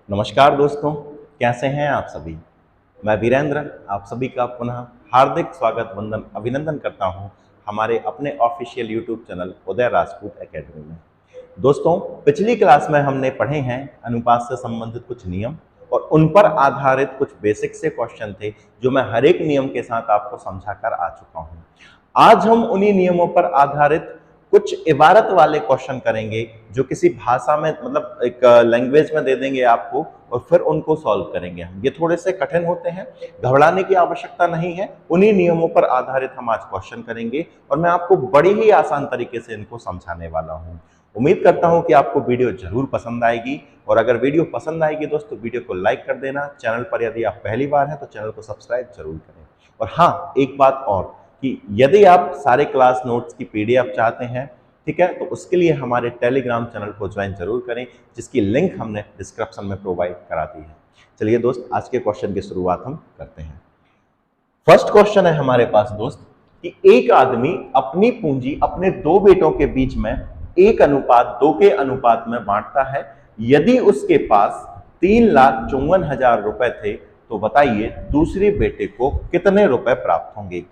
नमस्कार दोस्तों, कैसे हैं आप सभी। मैं वीरेंद्र आप सभी का पुनः हार्दिक स्वागत वंदन अभिनंदन करता हूं हमारे अपने ऑफिशियल यूट्यूब चैनल उदय राजपूत एकेडमी में। दोस्तों, पिछली क्लास में हमने पढ़े हैं अनुपात से संबंधित कुछ नियम और उन पर आधारित कुछ बेसिक से क्वेश्चन थे जो मैं हर एक नियम के साथ आपको समझाकर आ चुका हूं। आज हम उन्हीं नियमों पर आधारित कुछ इबारत वाले क्वेश्चन करेंगे जो किसी भाषा में मतलब एक लैंग्वेज में दे देंगे आपको और फिर उनको सॉल्व करेंगे हम। ये थोड़े से कठिन होते हैं, घबराने की आवश्यकता नहीं है। उन्हीं नियमों पर आधारित हम आज क्वेश्चन करेंगे और मैं आपको बड़ी ही आसान तरीके से इनको समझाने वाला हूँ। उम्मीद करता हूँ कि आपको वीडियो जरूर पसंद आएगी और अगर वीडियो पसंद आएगी दोस्तों, वीडियो को लाइक कर देना। चैनल पर यदि आप पहली बार हैं तो चैनल को सब्सक्राइब जरूर करें। और हाँ, एक बात और कि यदि आप सारे क्लास नोट्स की पीडीएफ चाहते हैं, ठीक है, तो उसके लिए हमारे टेलीग्राम चैनल को ज्वाइन जरूर करें, जिसकी लिंक हमने डिस्क्रिप्शन में प्रोवाइड करा दी है। चलिए दोस्त, आज के क्वेश्चन की शुरुआत हम करते हैं। फर्स्ट क्वेश्चन है हमारे पास दोस्त कि एक आदमी अपनी पूंजी अपने दो बेटों के बीच में 1:2 के अनुपात में बांटता है। यदि उसके पास 3,54,000 रुपए थे तो बताइए दूसरे बेटे को कितने रुपए प्राप्त होंगे।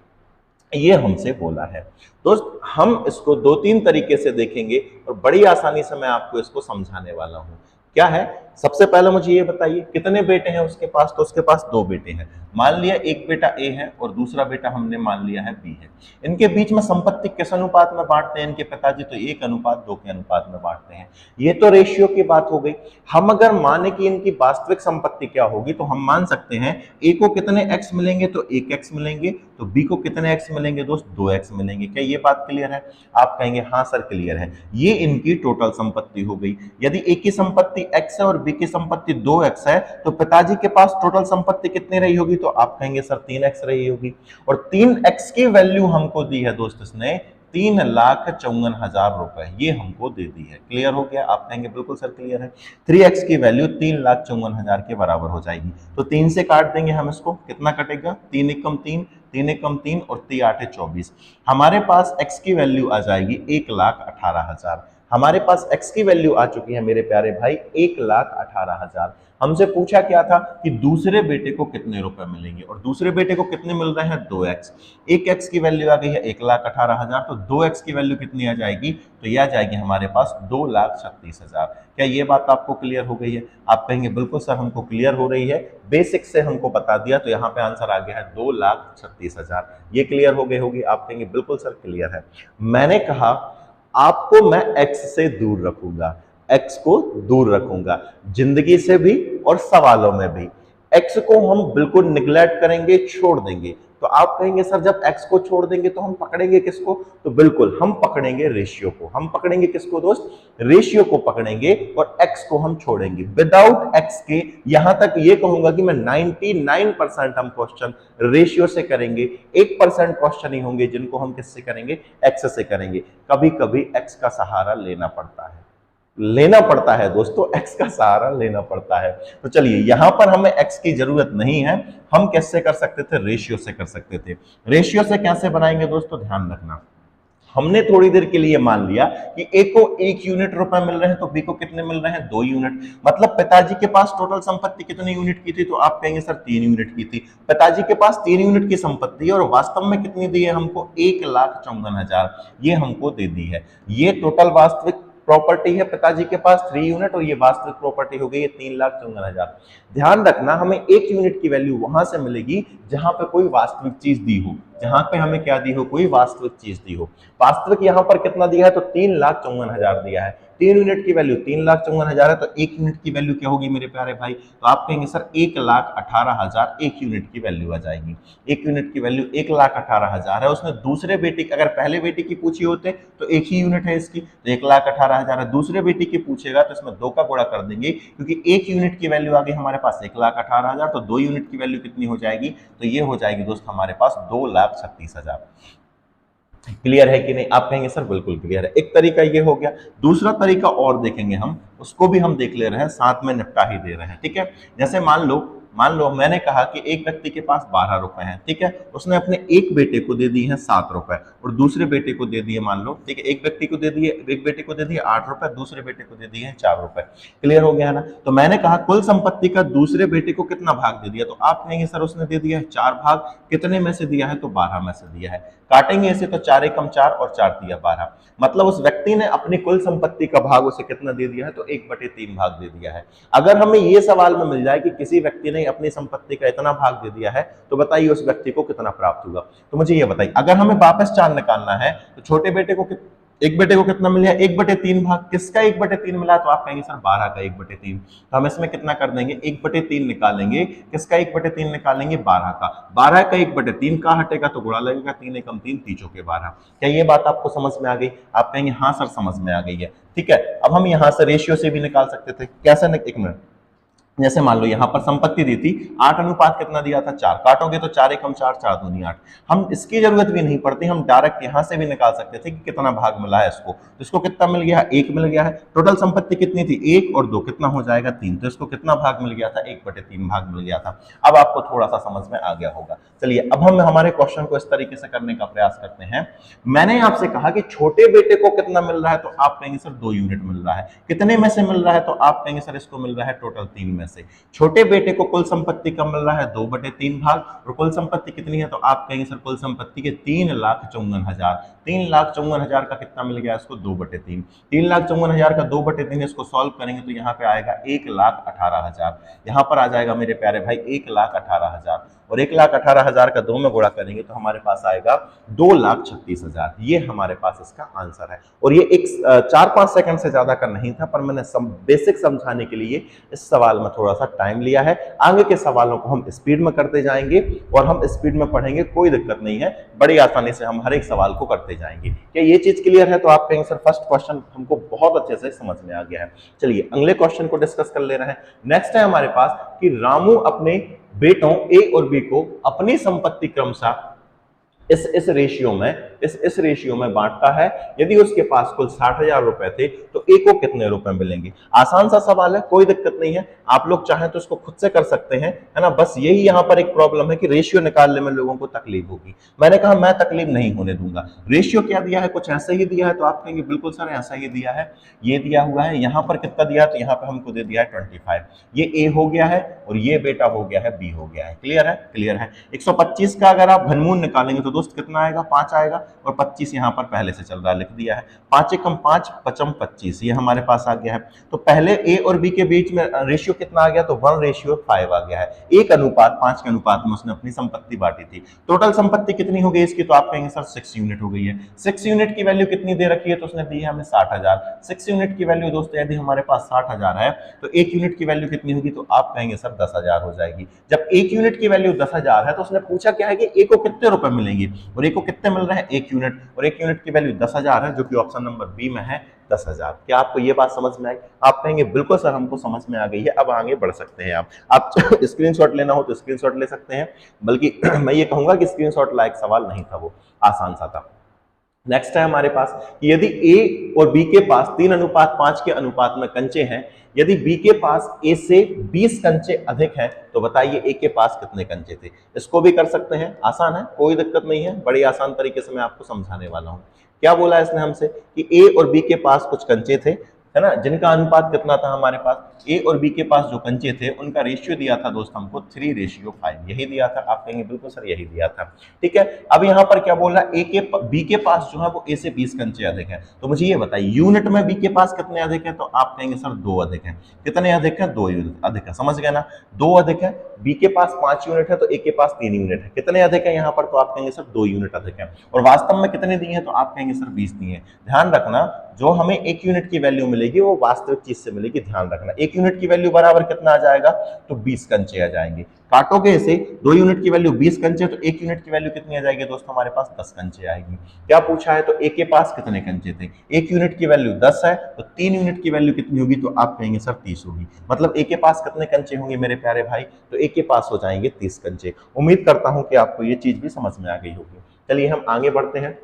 ये हमसे बोला है दोस्त। हम इसको दो तीन तरीके से देखेंगे और बड़ी आसानी से मैं आपको इसको समझाने वाला हूं। क्या है, सबसे पहले मुझे ये बताइए कितने बेटे हैं उसके पास। तो उसके पास दो बेटे हैं। मान लिया एक बेटा ए है और दूसरा बेटा हमने मान लिया है बी है। इनके बीच में संपत्ति किस अनुपात में बांटते हैं इनके पिताजी? तो 1:2 के अनुपात में बांटते हैं। ये तो रेशियो की बात हो गई। हम अगर माने कि इनकी वास्तविक संपत्ति क्या होगी तो हम मान सकते हैं ए को कितने एक्स मिलेंगे तो 1x मिलेंगे, तो बी को कितने एक्स मिलेंगे दोस्त? 2x मिलेंगे। क्या ये बात क्लियर है? आप कहेंगे हाँ सर क्लियर है। ये इनकी टोटल संपत्ति हो गई। यदि ए की संपत्ति x है और बी की संपत्ति 2x है तो पिताजी के पास टोटल संपत्ति कितनी रही होगी? तो आप कहेंगे सर 3x रही होगी। और 3x की वैल्यू हमको दी है दोस्त इसने 3,54,000 रुपए, ये हमको दे दी है। क्लियर हो गया? आप कहेंगे बिल्कुल सर क्लियर है। 3x की वैल्यू 3,54,000 के बराबर हो जाएगी। तो 3 से काट देंगे हम इसको, कितना कटेगा? 3 एकम 3, 3 एकम 3 और 3 8 24। हमारे पास x की वैल्यू आ जाएगी 1,18,000। हमारे पास x की वैल्यू आ चुकी है मेरे प्यारे भाई 1,18,000। हमसे पूछा क्या था कि दूसरे बेटे को कितने रुपए मिलेंगे और दूसरे बेटे को कितने मिल रहे हैं? 2x। 1x की वैल्यू आ गई है 1,18,000, तो 2x की वैल्यू कितनी आ जाएगी? तो यह आ जाएगी हमारे पास 2,36,000। क्या ये बात आपको क्लियर हो गई है? आप कहेंगे बिल्कुल सर हमको क्लियर हो रही है, बेसिक से हमको बता दिया। तो यहाँ पे आंसर आ गया है 2,36,000। ये क्लियर हो गई होगी? आप कहेंगे बिल्कुल सर क्लियर है। मैंने कहा आपको मैं x से दूर रखूंगा, x को दूर रखूंगा जिंदगी से भी और सवालों में भी। x को हम बिल्कुल निगलेक्ट करेंगे, छोड़ देंगे। तो आप कहेंगे सर जब x को छोड़ देंगे तो हम पकड़ेंगे किसको? तो बिल्कुल हम पकड़ेंगे रेशियो को। हम पकड़ेंगे किसको दोस्त? रेशियो को पकड़ेंगे और x को हम छोड़ेंगे। विदाउट x के यहां तक ये कहूंगा कि मैं 99% हम क्वेश्चन रेशियो से करेंगे। 1% क्वेश्चन ही होंगे जिनको हम किससे करेंगे? x से करेंगे। कभी कभी x का सहारा लेना पड़ता है दोस्तों, x का सहारा लेना पड़ता है। तो चलिए यहां पर हमें x की जरूरत नहीं है, हम कैसे कर सकते थे? रेशियो से कर सकते थे। रेशियो से कैसे बनाएंगे दोस्तों? ध्यान रखना, हमने थोड़ी देर के लिए मान लिया कि ए को 1 यूनिट रुपए मिल रहे हैं तो बी को कितने मिल रहे हैं? 2 यूनिट। मतलब पिताजी के पास टोटल संपत्ति कितने यूनिट की थी? तो आप कहेंगे सर 3 यूनिट की थी। पिताजी के पास 3 यूनिट की संपत्ति और वास्तव में कितनी दी है हमको? 1,54,000 ये हमको दे दी है। ये टोटल वास्तविक प्रॉपर्टी है पिताजी के पास 3 यूनिट और ये वास्तविक प्रॉपर्टी हो गई है 3,54,000। ध्यान रखना, हमें 1 यूनिट की वैल्यू वहां से मिलेगी जहां पे कोई वास्तविक चीज दी हो। जहां पे हमें क्या दी हो? कोई वास्तविक चीज दी हो। वास्तविक यहां पर कितना दिया है? तो 3,54,000 दिया है। 3 यूनिट की वैल्यू 3,54,000 है, तो 1 यूनिट की वैल्यू क्या होगी मेरे प्यारे भाई? तो आप कहेंगे सर 1,18,000 1 यूनिट की वैल्यू आ जाएगी। 1 यूनिट की वैल्यू 1,18,000 है। उसने दूसरे बेटे की, अगर पहले बेटे की पूछी होते तो 1 ही यूनिट है इसकी, तो 1,18,000 है। दूसरे बेटे की पूछेगा तो इसमें 2 का गुणा कर देंगे, क्योंकि 1 यूनिट की वैल्यू आ गई हमारे पास 1,18,000, तो 2 यूनिट की वैल्यू कितनी हो जाएगी? तो ये हो जाएगी दोस्त हमारे पास 2,36,000। क्लियर है कि नहीं? आप कहेंगे सर बिल्कुल क्लियर है। एक तरीका ये हो गया। दूसरा तरीका और देखेंगे हम, उसको भी हम देख ले रहे हैं, साथ में निपटा ही दे रहे हैं। ठीक है, जैसे मान लो मान लो मैंने कहा कि एक व्यक्ति के पास 12 रुपए हैं, ठीक है, उसने अपने एक बेटे को दे दिए हैं 7 रुपए और दूसरे बेटे को दे दिए, मान लो, ठीक है, एक व्यक्ति को दे दिए, एक बेटे को दे दिए 8 रुपए, दूसरे बेटे को दे दिए हैं 4 रुपए। क्लियर हो गया है ना। तो मैंने कहा कुल संपत्ति का दूसरे बेटे को कितना भाग दे दिया, तो आप कहेंगे सर उसने दे दिया है 4 भाग, कितने में से दिया है, तो 12 में से दिया है। काटेंगे इसे तो 4 एकम 4 और 4 दिया 12, मतलब उस व्यक्ति ने अपनी कुल संपत्ति का भाग उसे कितना दे दिया है, तो 1/3 भाग दे दिया है। अगर हमें ये सवाल में मिल जाए कि किसी व्यक्ति ने अपनी संपत्ति का इतना भाग दे दिया है, तो बताइए उस व्यक्ति को कितना प्राप्त होगा। तो मुझे ये बताइए, अगर हमें वापस 4 निकालना है तो छोटे बेटे को एक बेटे को कितना मिल गया, 1/3 भाग। किसका 1/3 मिला, तो आप कहेंगे सर 12 का 1/3। तो हम इसमें कितना कर देंगे, 1/3 निकालेंगे। किसका 1/3 निकालेंगे, 12 का। 12 का 1/3 का हटेगा तो गुणा लगेगा, 3 एकम 3, 3 चौके 12। क्या ये बात आपको समझ में आ गई? आप कहेंगे हाँ सर समझ में आ गई है, ठीक है। अब हम यहाँ से रेशियो से भी निकाल सकते थे, कैसे, एक मिनट, जैसे मान लो यहाँ पर संपत्ति दी थी 8 अनुपात कितना दिया था, 4, काटोगे तो 4 एकम 4, 4 दूनी 8। हम इसकी जरूरत भी नहीं पड़ती, हम डायरेक्ट यहाँ से भी निकाल सकते थे कि कितना भाग मिला है इसको। तो इसको कितना मिल गया है, 1 मिल गया है। टोटल संपत्ति कितनी थी, 1 और 2 कितना हो जाएगा, 3। तो इसको कितना भाग मिल गया था, 1/3 भाग मिल गया था। अब आपको थोड़ा सा समझ में आ गया होगा। चलिए अब हम हमारे क्वेश्चन को इस तरीके से करने का प्रयास करते हैं। मैंने आपसे कहा कि छोटे बेटे को कितना मिल रहा है, तो आप कहेंगे सर 2 यूनिट मिल रहा है। कितने में से मिल रहा है, तो आप कहेंगे सर इसको मिल रहा है टोटल 3 में से। छोटे बेटे को कुल संपत्ति कब मिल रहा है, 2/3 भाग। और कुल संपत्ति कितनी है, तो आप कहेंगे सर कुल संपत्ति के 3,54,000। 3,54,000 का कितना मिल गया इसको, 2/3। 3,54,000 का 2/3 इसको सॉल्व करेंगे तो यहाँ पे आएगा 1,18,000। यहाँ पर आ जाएगा मेरे प्यारे भाई 1,18,000, और 1,18,000 का 2 में गुणा करेंगे तो हमारे पास आएगा 2,36,000। ये हमारे पास इसका आंसर है। और ये एक 4-5 सेकंड से ज्यादा का नहीं था, पर मैंने बेसिक समझाने के लिए इस सवाल में थोड़ा सा टाइम लिया है। आगे के सवालों को हम स्पीड में करते जाएंगे और हम स्पीड में पढ़ेंगे, कोई दिक्कत नहीं है, बड़ी आसानी से हम हर एक सवाल को करते जाएंगे। क्या ये चीज क्लियर है? तो आप कहेंगे सर फर्स्ट क्वेश्चन हमको बहुत अच्छे से समझ में आ गया है। चलिए अगले क्वेश्चन को डिस्कस कर ले रहे हैं। नेक्स्ट है हमारे पास कि रामू अपने बेटों ए और बी को अपनी संपत्ति क्रमशः इस रेशियो में बांटता है। यदि उसके पास कुल 60,000 रुपए थे तो ए को कितने रुपए मिलेंगे? आसान सा सवाल है, कोई दिक्कत नहीं है, आप लोग चाहें तो इसको खुद से कर सकते हैं, है ना। बस यही यहाँ पर एक प्रॉब्लम है कि रेशियो निकालने में लोगों को तकलीफ होगी। मैंने कहा मैं तकलीफ नहीं होने दूंगा। रेशियो क्या दिया है, कुछ ऐसे ही दिया है, तो आप कहेंगे बिल्कुल सर ऐसा ही दिया है, ये दिया हुआ है। यहाँ पर कितना दिया है, तो यहाँ पर हमको दे दिया है 25। ये ए हो गया है और ये बेटा हो गया है बी हो गया है। क्लियर है? क्लियर है। 125 का अगर आप घनमूल निकालेंगे तो दोस्त कितना आएगा, 5 आएगा, और 25 यहाँ पर पहले से चल रहा है, लिख दिया है। 5 एकम 5 पचम 25, ये हमारे पास आ गया है। तो पहले ए और बी के बीच में रेशियो कितना आ गया, तो 1:5 आ गया है। 1 अनुपात 5 के अनुपात में उसने अपनी संपत्ति बांटी थी। टोटल संपत्ति कितनी हो गई इसकी, तो आप कहेंगे सर 6 यूनिट हो गई है। 6 यूनिट की वैल्यू कितनी दे रखी है, तो उसने दी है हमें 60,000। 6 यूनिट की वैल्यू दोस्तों यदि हमारे पास 60,000 है तो 1 यूनिट की वैल्यू कितनी होगी, तो आप कहेंगे सर 10,000 हो जाएगी। जब 1 यूनिट की वैल्यू 10,000 है तो उसने पूछा क्या है कि ए को कितने रुपए मिलेंगे, और ए को कितने मिल रहे हैं, 1 यूनिट, और 1 यूनिट की वैल्यू 10,000 है, जो कि ऑप्शन नंबर बी में है 10,000। क्या आपको ये बात समझ में आई? आप कहेंगे बिल्कुल सर हमको समझ में आ गई है, अब आगे बढ़ सकते हैं। आप स्क्रीनशॉट लेना हो तो स्क्रीनशॉट ले सकते हैं, बल्कि मैं ये कहूंगा कि स्क्रीनशॉट लायक सवाल नहीं था, वो आसान सा था। नेक्स्ट है हमारे पास कि यदि ए और बी के पास 3:5 के अनुपात में कंचे हैं, यदि बी के पास ए से 20 कंचे अधिक हैं, तो बताइए ए के पास कितने कंचे थे। इसको भी कर सकते हैं, आसान है, कोई दिक्कत नहीं है, बड़ी आसान तरीके से मैं आपको समझाने वाला हूं। क्या बोला इसने हमसे कि ए और बी के पास कुछ कंचे थे, है ना, जिनका अनुपात कितना था हमारे पास, ए और बी के पास जो कंचे थे उनका रेशियो दिया था दोस्त हमको 3:5, यही दिया था। आप कहेंगे बिल्कुल सर यही दिया था, ठीक है। अब यहाँ पर क्या बोला, बी के पास जो है वो ए से 20 कंचे अधिक है। तो मुझे ये बताइए यूनिट में बी के पास कितने अधिक है, तो आप कहेंगे सर 2 अधिक है। कितने अधिक है, 2 यूनिट अधिक है, समझ गए ना, 2 अधिक है। बी के पास 5 यूनिट है तो ए के पास 3 यूनिट है। कितने अधिक है यहाँ पर, तो आप कहेंगे सर 2 यूनिट अधिक है। और वास्तव में कितने दिए हैं, तो आप कहेंगे सर 20 दिए हैं। ध्यान रखना जो हमें 1 यूनिट की वैल्यू मिलेगी वो वास्तविक चीज से मिलेगी, ध्यान रखना। 1 यूनिट की वैल्यू बराबर कितना आ जाएगा, तो 20 कंचे आ जाएंगे। काटोगे इसे, 2 यूनिट की वैल्यू 20 कंचे, तो 1 यूनिट की वैल्यू कितनी आ जाएगी दोस्त, हमारे पास 10 कंचे आएगी। क्या पूछा है, तो ए के पास कितने कंचे थे, 1 यूनिट की वैल्यू 10 है, तो 3 यूनिट की वैल्यू कितनी होगी, तो आप कहेंगे सर 30 होगी। मतलब ए के पास कितने कंचे होंगे मेरे प्यारे भाई, तो ए के पास हो जाएंगे 30 कंचे। उम्मीद करता हूं कि आपको ये चीज भी समझ में आ गई होगी। चलिए हम आगे बढ़ते हैं,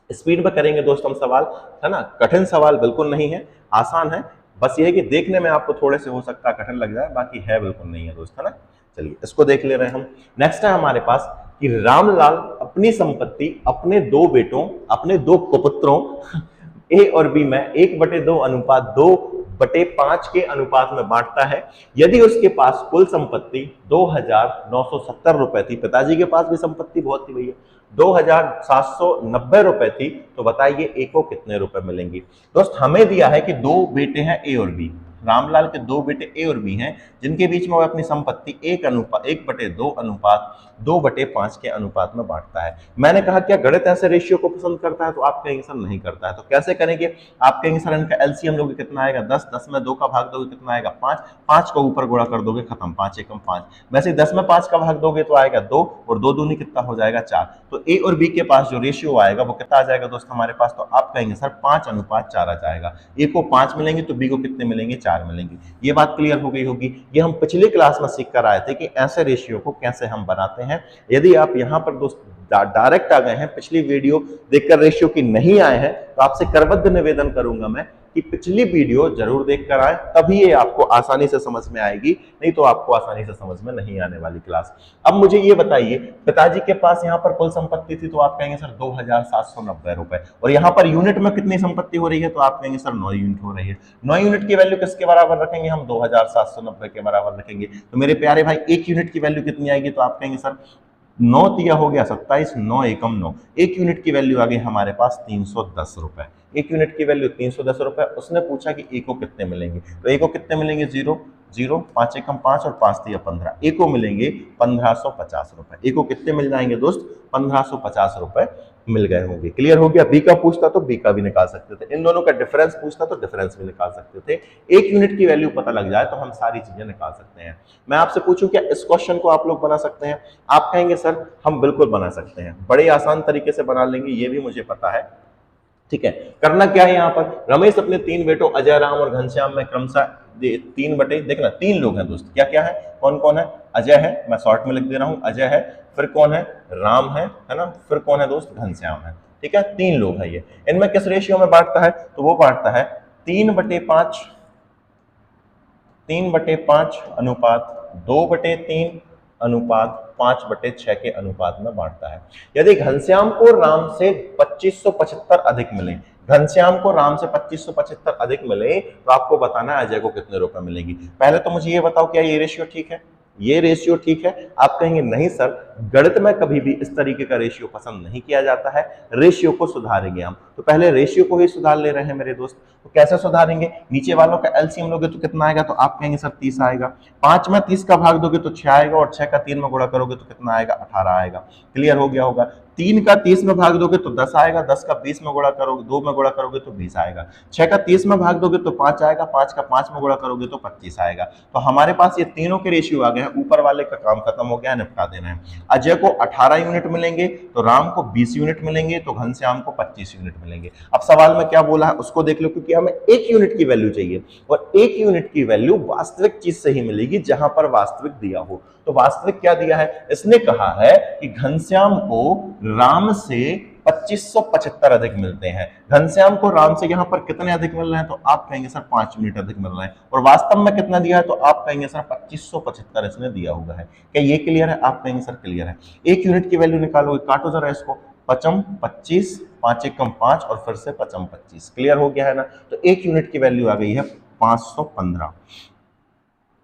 स्पीड में करेंगे दोस्त हम सवाल, है ना। कठिन सवाल बिल्कुल नहीं है, आसान है, बस ये है कि देखने में आपको थोड़े से हो सकता है कठिन लग जाए, बाकी है बिल्कुल नहीं है दोस्त, है ना। चलिए इसको देख ले रहे हैं हम। नेक्स्ट है हमारे पास कि रामलाल अपनी संपत्ति अपने दो बेटों, अपने दो कुपुत्रों ए और बी में 1/2 अनुपात 2/5 के अनुपात में बांटता है। यदि उसके पास कुल संपत्ति 2,970 रुपए थी, पिताजी के पास भी संपत्ति बहुत थी भैया, 2,790 रुपए थी, तो बताइए ए को कितने रुपए मिलेंगे। दोस्त हमें दिया है कि दो बेटे हैं ए और बी, रामलाल के दो बेटे ए और बी हैं, जिनके बीच में वो अपनी संपत्ति 1/2 अनुपात 2/5 के अनुपात में बांटता है। मैंने कहा क्या गणित ऐसे रेशियो को पसंद करता है, तो आप कहेंगे सर नहीं करता है। तो कैसे करेंगे, आप कहेंगे सर इनका एलसीएम लोगे कितना आएगा 10, 10 में 2 का भाग दोगे कितना आएगा 5, 5 को ऊपर गुणा कर दोगे खत्म, 5 एकम 5। वैसे 10 में 5 का भाग दोगे तो आएगा 2 और 2 दूनी कितना हो जाएगा 4। तो ए और बी के पास जो रेशियो आएगा वो कितना आ जाएगा दोस्त हमारे पास, तो आप कहेंगे सर 5:4 आ जाएगा। ए को 5 मिलेंगे तो बी को कितने मिलेंगे 4 मिलेंगे। ये बात क्लियर हो गई होगी। ये हम पिछली क्लास में सीख कर आए थे कि ऐसे रेशियो को कैसे हम बनाते हैं। यदि आप यहाँ पर दोस्त डायरेक्ट आ गए हैं, पिछली वीडियो देखकर रेशियो की नहीं आए हैं, तो आपसे करबद्ध निवेदन करूंगा मैं कि पिछली वीडियो जरूर देखकर आए, तभी ये आपको आसानी से समझ में आएगी, नहीं तो आपको आसानी से समझ में नहीं आने वाली क्लास। अब मुझे ये बताइए, पिताजी के पास यहाँ पर कुल संपत्ति थी, तो आप कहेंगे सर 2,790 रुपए, और यहाँ पर यूनिट में कितनी संपत्ति हो रही है, तो आप कहेंगे सर 9 यूनिट हो रही है। 9 यूनिट की वैल्यू किसके बराबर रखेंगे, हम 2,790 के बराबर रखेंगे। तो मेरे प्यारे भाई 1 यूनिट की वैल्यू कितनी आएगी, तो आप कहेंगे सर 9 तिया हो गया 27, 9 एकम 9, 1 यूनिट की वैल्यू आ गई हमारे पास 310 रुपए। 1 यूनिट की वैल्यू 310 रुपए। उसने पूछा कि ए को कितने मिलेंगे, तो ए को कितने मिलेंगे 0, 0, 5 एकम 5 और 5 तिया 15, ए को मिलेंगे 1550 रुपए। ए को कितने मिल जाएंगे दोस्त, 1550 रुपए मिल गए होंगे। क्लियर हो गया। बी का पूछता तो बी का भी निकाल सकते थे, इन दोनों का डिफरेंस पूछता तो डिफरेंस भी निकाल सकते थे। 1 यूनिट की वैल्यू पता लग जाए तो हम सारी चीजें निकाल सकते हैं। मैं आपसे पूछूं क्या इस क्वेश्चन को आप लोग बना सकते हैं, आप कहेंगे सर हम बिल्कुल बना सकते हैं, बड़े आसान तरीके से बना लेंगे, ये भी मुझे पता है। ठीक है, करना क्या है, यहाँ पर रमेश अपने 3 बेटों अजय, राम और घनश्याम में क्रमशः 3 बटे, देखना 3 लोग हैं दोस्त, क्या क्या है, कौन कौन है, अजय है, मैं शॉर्ट में लिख दे रहा हूं, अजय है, फिर कौन है, राम है ना, फिर कौन है दोस्त, घनश्याम है। ठीक है, 3 लोग हैं ये। इनमें किस रेशियो में बांटता है, तो वो बांटता है 3/5 अनुपात 2/3 अनुपात 5/6 के अनुपात में बांटता है। यदि घनश्याम को राम से 2575 अधिक मिले, घनश्याम को राम से 2575 अधिक मिले, तो आपको बताना है अजय को कितने रुपए मिलेंगे। पहले तो मुझे ये बताओ क्या ये रेशियो ठीक है, ये रेशियो ठीक है। आप कहेंगे नहीं सर, गणित में कभी भी इस तरीके का रेशियो पसंद नहीं किया जाता है, रेशियो को सुधारेंगे हम। तो पहले रेशियो को ही सुधार ले रहे हैं मेरे दोस्त। तो कैसे सुधारेंगे, नीचे वालों का एलसीएम लोगे तो कितना आएगा, तो आप कहेंगे सर 30 आएगा। 5 में 30 का भाग दोगे तो 6 आएगा, और 6 का 3 में गुणा करोगे तो कितना आएगा 18 आएगा। क्लियर हो गया होगा। 3 का 30 में भाग दोगे तो 10 आएगा, 10 का 20 में गुणा करोगे, 2 में गुणा करोगे तो 20 आएगा। 6 का 30 में भाग दोगे तो 5 आएगा, 5 का 5 में गुणा करोगे तो 25 आएगा। तो हमारे पास ये तीनों के रेशियो आ गए हैं, ऊपर वाले का काम खत्म हो गया, निपटा देना है। अजय को 18 यूनिट मिलेंगे, तो राम को 20 यूनिट मिलेंगे, तो घनश्याम को 25 यूनिट मिलेंगे। अब सवाल में क्या बोला है उसको देख लो, क्योंकि हमें 1 यूनिट की वैल्यू चाहिए, और 1 यूनिट की वैल्यू वास्तविक चीज से ही मिलेगी जहां पर वास्तविक दिया हो। तो वास्तविक क्या दिया है, इसने कहा है कि घनश्याम को राम से 2575 अधिक मिलते हैं। घनश्याम को राम से यहां पर कितने अधिक मिल रहे हैं, तो आप कहेंगे सर 5 यूनिट अधिक मिल रहे हैं, और वास्तव में कितना दिया है, तो आप कहेंगे सर 2575 इसने दिया हुआ है। क्या ये क्लियर है, आप कहेंगे सर क्लियर है। 1 यूनिट की वैल्यू निकालोगे, काटो जरा इसको, 5 25, 5 एकम 5 और फिर से 5 25। क्लियर हो गया है ना। तो 1 यूनिट की वैल्यू आ गई है 515।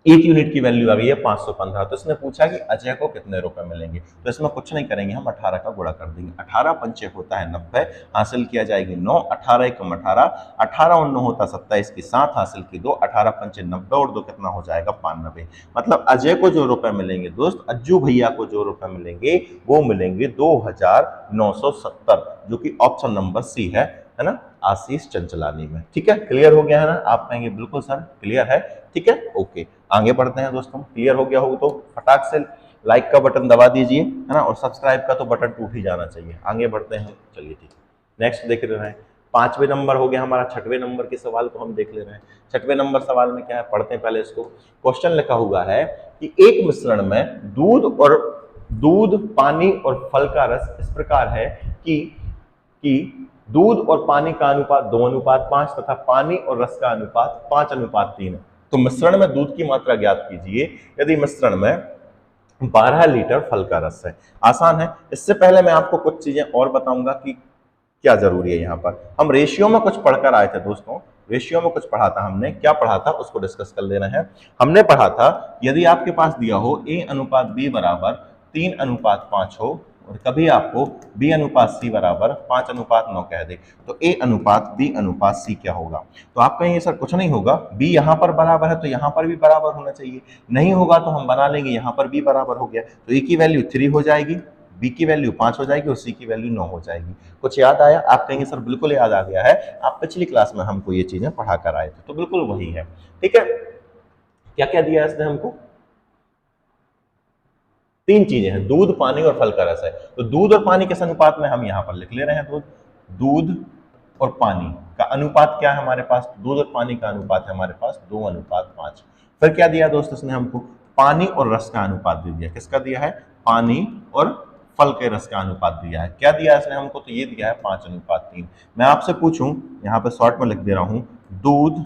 1 यूनिट की वैल्यू आ गई है 515। तो इसने पूछा कि अजय को कितने रुपए मिलेंगे, तो इसमें कुछ नहीं करेंगे, हम 18 का गुणा कर देंगे। 18 पंचे होता है 90, हासिल किया जाएगी 9, 18 एकम 18, 18 और 9 होता 27 की 7, हासिल की 2, 18 पंचे 90 और 2 कितना हो जाएगा 92। मतलब अजय को जो रुपए मिलेंगे दोस्त, अज्जू भैया को जो रुपए मिलेंगे वो मिलेंगे 2970, जो कि ऑप्शन नंबर सी है ना, आशीष चंचलानी में। ठीक है, क्लियर हो गया है ना। आप कहेंगे बिल्कुल सर क्लियर है। ठीक है, ओके, आगे बढ़ते हैं दोस्तों। क्लियर हो गया हो तो फटाक से लाइक का बटन दबा दीजिए, है ना, और सब्सक्राइब का तो बटन टूट ही जाना चाहिए। आगे बढ़ते हैं, चलिए ठीक है, नेक्स्ट देख रहे हैं। 5वें नंबर हो गया हमारा, 6वें नंबर के सवाल को हम देख ले रहे हैं। 6वें नंबर सवाल में क्या है, पढ़ते हैं पहले इसको। क्वेश्चन लिखा हुआ है कि एक मिश्रण में दूध, पानी और फल का रस इस प्रकार है कि दूध और पानी का अनुपात 2:5 तथा पानी और रस का अनुपात 5:3 है। तो मिश्रण में दूध की मात्रा ज्ञात कीजिए। यदि मिश्रण में 12 लीटर फल का रस है। आसान है। इससे पहले मैं आपको कुछ चीजें और बताऊंगा कि क्या जरूरी है। यहाँ पर हम रेशियो में कुछ पढ़कर आए थे दोस्तों, रेशियो में कुछ पढ़ा था हमने, क्या पढ़ा था उसको डिस्कस कर लेना है। हमने पढ़ा था यदि आपके पास दिया हो A अनुपात B बराबर 3 अनुपात 5 हो और कभी आपको B अनुपात C बराबर 5 अनुपात 9 कह दे, तो A अनुपात B अनुपात C क्या होगा। तो आप कहेंगे सर कुछ नहीं होगा, B यहाँ पर बराबर है तो यहाँ पर भी बराबर होना चाहिए। नहीं होगा तो हम बना लेंगे, यहाँ पर B बराबर हो गया तो A की वैल्यू 3 हो जाएगी, B की वैल्यू 5 हो जाएगी और C की वैल्यू 9 हो जाएगी। कुछ याद आया? आप कहेंगे सर बिल्कुल याद आ गया है, आप पिछली क्लास में हमको ये चीजें पढ़ा कर आए थे। तो बिल्कुल वही है। ठीक है, क्या क्या दिया इसने हमको? 3 चीजें हैं, दूध, पानी और फल का रस है। तो दूध और पानी किस अनुपात में, हम यहाँ पर लिख ले रहे हैं। दूध और पानी का अनुपात क्या है हमारे पास? दूध और पानी का अनुपात है हमारे पास 2 अनुपात 5। फिर क्या दिया दोस्त इसने हमको? पानी और रस का अनुपात दे दिया। किसका दिया है? पानी और फल के रस का अनुपात दिया है। क्या दिया इसने हमको? तो ये दिया है 5 अनुपात 3। मैं आपसे पूछूं, यहाँ पे शॉर्ट में लिख दे रहा हूं, दूध,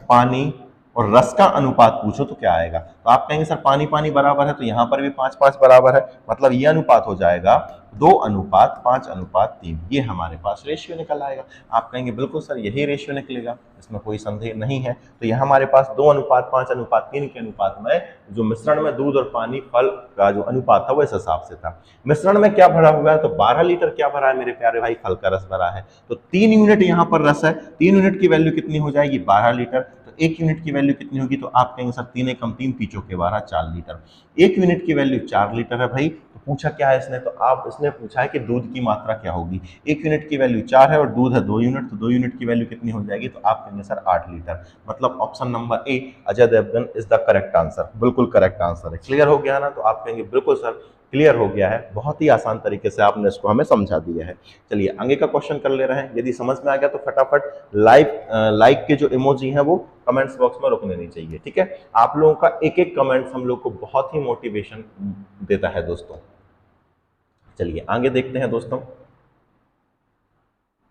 पानी और रस का अनुपात पूछो तो क्या आएगा? तो आप कहेंगे सर पानी पानी बराबर है तो यहाँ पर भी 5 5 बराबर है, मतलब ये अनुपात हो जाएगा 2 अनुपात 5 अनुपात 3। ये हमारे पास रेशियो निकल आएगा। आप कहेंगे बिल्कुल सर यही रेशियो निकलेगा, इसमें कोई संदेह नहीं है। तो यह हमारे पास 2 अनुपात 5 अनुपात 3 के अनुपात में जो मिश्रण में दूध और पानी फल का जो अनुपात था वो इस हिसाब से था। मिश्रण में क्या भरा हुआ है? तो 12 लीटर क्या भरा है मेरे प्यारे भाई? फल का रस भरा है। तो 3 यूनिट यहाँ पर रस है, 3 यूनिट की वैल्यू कितनी हो जाएगी? 12 लीटर। तो 1 यूनिट की वैल्यू कितनी होगी? तो आप कहेंगे सर 3 एकम 3 पीछों के 12 4 लीटर। 1 यूनिट की वैल्यू 4 लीटर है भाई। तो पूछा क्या है इसने? तो आप इसने पूछा है कि दूध की मात्रा क्या होगी। 1 यूनिट की वैल्यू 4 है और दूध है 2 यूनिट, तो 2 यूनिट की वैल्यू कितनी हो जाएगी? तो आप कहेंगे सर 8 लीटर। मतलब option number A Ajay Devgan is the correct answer. बिल्कुल करेक्ट आंसर है। क्लियर हो गया ना? तो आप कहेंगे बिल्कुल सर क्लियर हो गया है, बहुत ही आसान तरीके से आपने इसको हमें समझा दिया है। चलिए आगे का क्वेश्चन कर ले रहे हैं। यदि समझ में आ गया तो फटाफट लाइक के जो इमोजी हैं वो कमेंट्स बॉक्स में रुकने नहीं चाहिए। ठीक है, आप लोगों का एक एक कमेंट्स हम लोग को बहुत ही मोटिवेशन देता है दोस्तों। चलिए आगे देखते हैं दोस्तों।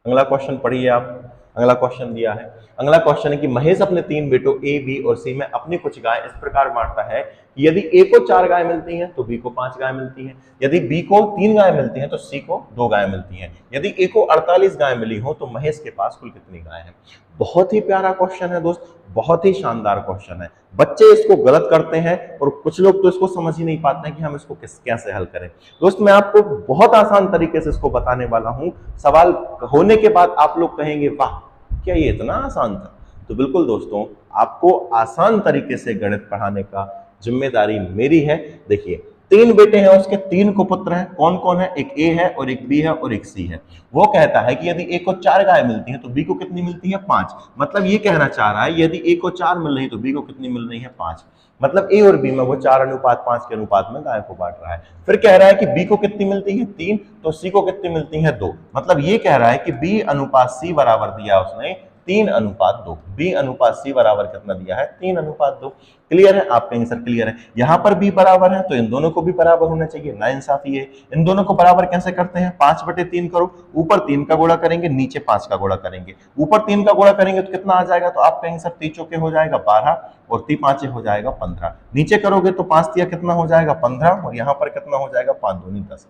अगला क्वेश्चन पढ़िए आप। अगला क्वेश्चन दिया है, अगला क्वेश्चन है कि महेश अपने 3 बेटों ए, बी और सी में अपनी कुछ गाय इस प्रकार बांटता है कि यदि ए को 4 गाय मिलती हैं तो बी को 5 गाय मिलती हैं, यदि बी को 3 गाय मिलती हैं तो सी को 2 गाय मिलती हैं, यदि ए को 48 गाय मिली हो तो महेश के पास कुल कितनी गाय है। बहुत ही प्यारा क्वेश्चन है दोस्त, बहुत ही शानदार क्वेश्चन है। बच्चे इसको गलत करते हैं और कुछ लोग तो इसको समझ ही नहीं पाते हैं कि हम इसको कैसे हल करें। दोस्त मैं आपको बहुत आसान तरीके से इसको बताने वाला हूं। सवाल होने के बाद आप लोग कहेंगे वाह क्या ये इतना आसान था। तो बिल्कुल दोस्तों आपको आसान तरीके से गणित पढ़ाने का जिम्मेदारी मेरी है। देखिए 3 बेटे हैं उसके, 3 को पुत्र हैं। कौन कौन है? एक ए है और एक बी है और एक सी है। वो कहता है कि यदि ए को 4 गाय मिलती है तो बी को कितनी मिलती है? 5। मतलब ये कहना चाह रहा है यदि ए को 4 मिल रही है तो बी को कितनी मिल रही है? 5। मतलब ए और बी में वो 4 अनुपात 5 के अनुपात में गाय को बांट रहा है। फिर कह रहा है कि बी को कितनी मिलती है? 3। तो सी को कितनी मिलती है? 2। मतलब ये कह रहा है कि बी अनुपात सी बराबर दिया उसने 3 अनुपात 2। बी अनुपात सी बराबर कितना दिया है? 3 अनुपात 2। क्लियर है? आप कहेंगे सर क्लियर है। यहां पर बी बराबर है तो इन दोनों को भी बराबर होना चाहिए, नाइंसाफी है। इन दोनों को बराबर कैसे करते हैं? 5/3 करो, ऊपर 3 का गुणा करेंगे, नीचे 5 का गुणा करेंगे। ऊपर 3 का गुणा करेंगे तो कितना आ जाएगा? तो आप कहेंगे सर 3 चौके हो जाएगा 12 और 3 पांचे हो जाएगा 15। नीचे करोगे तो 5 तिया कितना हो जाएगा? 15 और यहां पर कितना हो जाएगा? 5 दूनी 10।